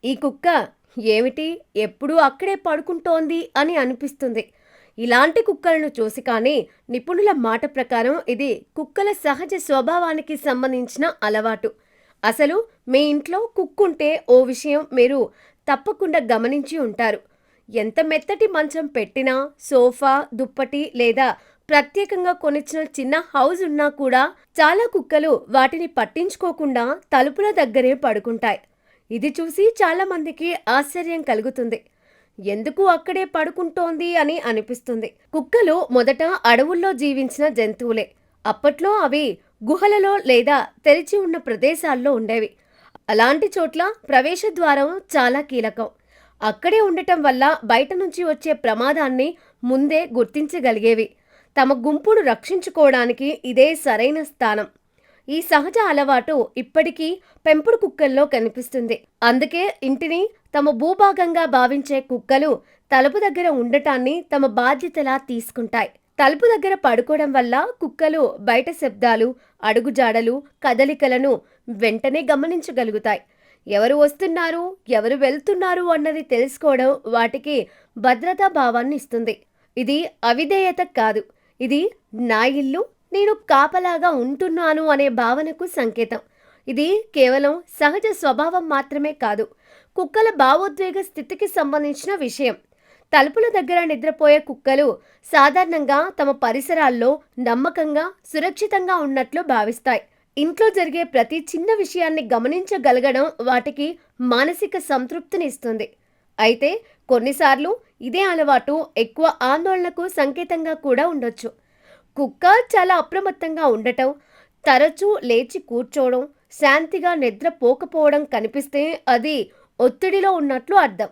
ఈ కుక్క ఏమిటి ఎప్పుడూ అక్కడే పడుకుంటోంది అని అనిపిస్తుంది. ఇలాంటి కుక్కలను చూసి కానీ నిపుణుల మాట ప్రకారం ఇది కుక్కల సహజ స్వభావానికి సంబంధించిన అలవాటు. అసలు మీ ఇంట్లో కుక్కుంటే ఓ విషయం మీరు తప్పకుండా గమనించి ఉంటారు. ఎంత మెత్తటి మంచం పెట్టినా, సోఫా, దుప్పటి లేదా ప్రత్యేకంగా కొనిచ్చిన చిన్న హౌస్ ఉన్నా కూడా చాలా కుక్కలు వాటిని పట్టించుకోకుండా తలుపుల దగ్గరే పడుకుంటాయి. ఇది చూసి చాలా మందికి ఆశ్చర్యం కలుగుతుంది. ఎందుకు అక్కడే పడుకుంటోంది అని అనిపిస్తుంది. కుక్కలు మొదట అడవుల్లో జీవించిన జంతువులే. అప్పట్లో అవి గుహలలో లేదా తెరిచి ఉన్న ప్రదేశాల్లో ఉండేవి. అలాంటి చోట్ల ప్రవేశ ద్వారం చాలా కీలకం. అక్కడే ఉండటం వల్ల బయట నుంచి వచ్చే ప్రమాదాన్ని ముందే గుర్తించగలిగేవి. తమ గుంపును రక్షించుకోవడానికి ఇదే సరైన స్థానం. ఈ సహజ అలవాటు ఇప్పటికీ పెంపుడు కుక్కల్లో కనిపిస్తుంది. అందుకే ఇంటిని తమ భూభాగంగా భావించే కుక్కలు తలుపు దగ్గర ఉండటాన్ని తమ బాధ్యతలా తీసుకుంటాయి. తలుపు దగ్గర పడుకోవడం వల్ల కుక్కలు బయట శబ్దాలు, అడుగుజాడలు, కదలికలను వెంటనే గమనించగలుగుతాయి. ఎవరు వస్తున్నారు, ఎవరు వెళ్తున్నారు అన్నది తెలుసుకోవడం వాటికి భద్రతా భావాన్ని ఇస్తుంది. ఇది అవిధేయత కాదు, ఇది నా ఇల్లు, నేను కాపలాగా ఉంటున్నాను అనే భావనకు సంకేతం. ఇది కేవలం సహజ స్వభావం మాత్రమే కాదు, కుక్కల భావోద్వేగ స్థితికి సంబంధించిన విషయం. తలుపుల దగ్గర నిద్రపోయే కుక్కలు సాధారణంగా తమ పరిసరాల్లో నమ్మకంగా, సురక్షితంగా ఉన్నట్లు భావిస్తాయి. ఇంట్లో జరిగే ప్రతి చిన్న విషయాన్ని గమనించగలగడం వాటికి మానసిక సంతృప్తిని ఇస్తుంది. అయితే కొన్నిసార్లు ఇదే అలవాటు ఎక్కువ ఆందోళనకు సంకేతంగా కూడా ఉండొచ్చు. కుక్క చాలా అప్రమత్తంగా ఉండటం, తరచూ లేచి కూర్చోవడం, శాంతిగా నిద్రపోకపోవడం కనిపిస్తే అది ఒత్తిడిలో ఉన్నట్లు అర్థం.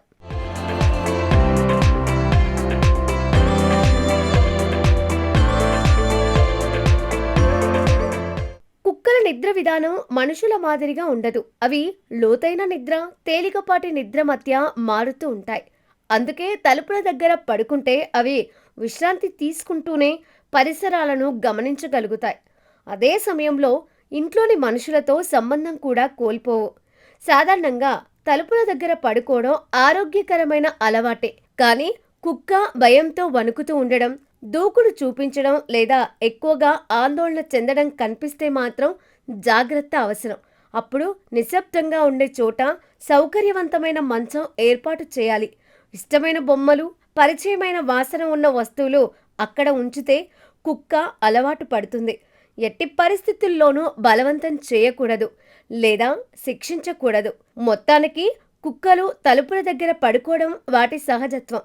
కుక్కల నిద్ర విధానం మనుషుల మాదిరిగా ఉండదు. అవి లోతైన నిద్ర, తేలికపాటి నిద్ర మధ్య మారుతూ ఉంటాయి. అందుకే తలుపుల దగ్గర పడుకుంటే అవి విశ్రాంతి తీసుకుంటూనే పరిసరాలను గమనించగలుగుతాయి. అదే సమయంలో ఇంట్లోని మనుషులతో సంబంధం కూడా కోల్పోవు. సాధారణంగా తలుపుల దగ్గర పడుకోవడం ఆరోగ్యకరమైన అలవాటే. కానీ కుక్క భయంతో వణుకుతూ ఉండడం, దూకుడు చూపించడం లేదా ఎక్కువగా ఆందోళన చెందడం కనిపిస్తే మాత్రం జాగ్రత్త అవసరం. అప్పుడు నిశ్శబ్దంగా ఉండే చోట సౌకర్యవంతమైన మంచం ఏర్పాటు చేయాలి. ఇష్టమైన బొమ్మలు, పరిచయమైన వాసన ఉన్న వస్తువులు అక్కడ ఉంచితే కుక్క అలవాటు పడుతుంది. ఎట్టి పరిస్థితుల్లోనూ బలవంతం చేయకూడదు లేదా శిక్షించకూడదు. మొత్తానికి కుక్కలు తలుపుల దగ్గర పడుకోవడం వాటి సహజత్వం.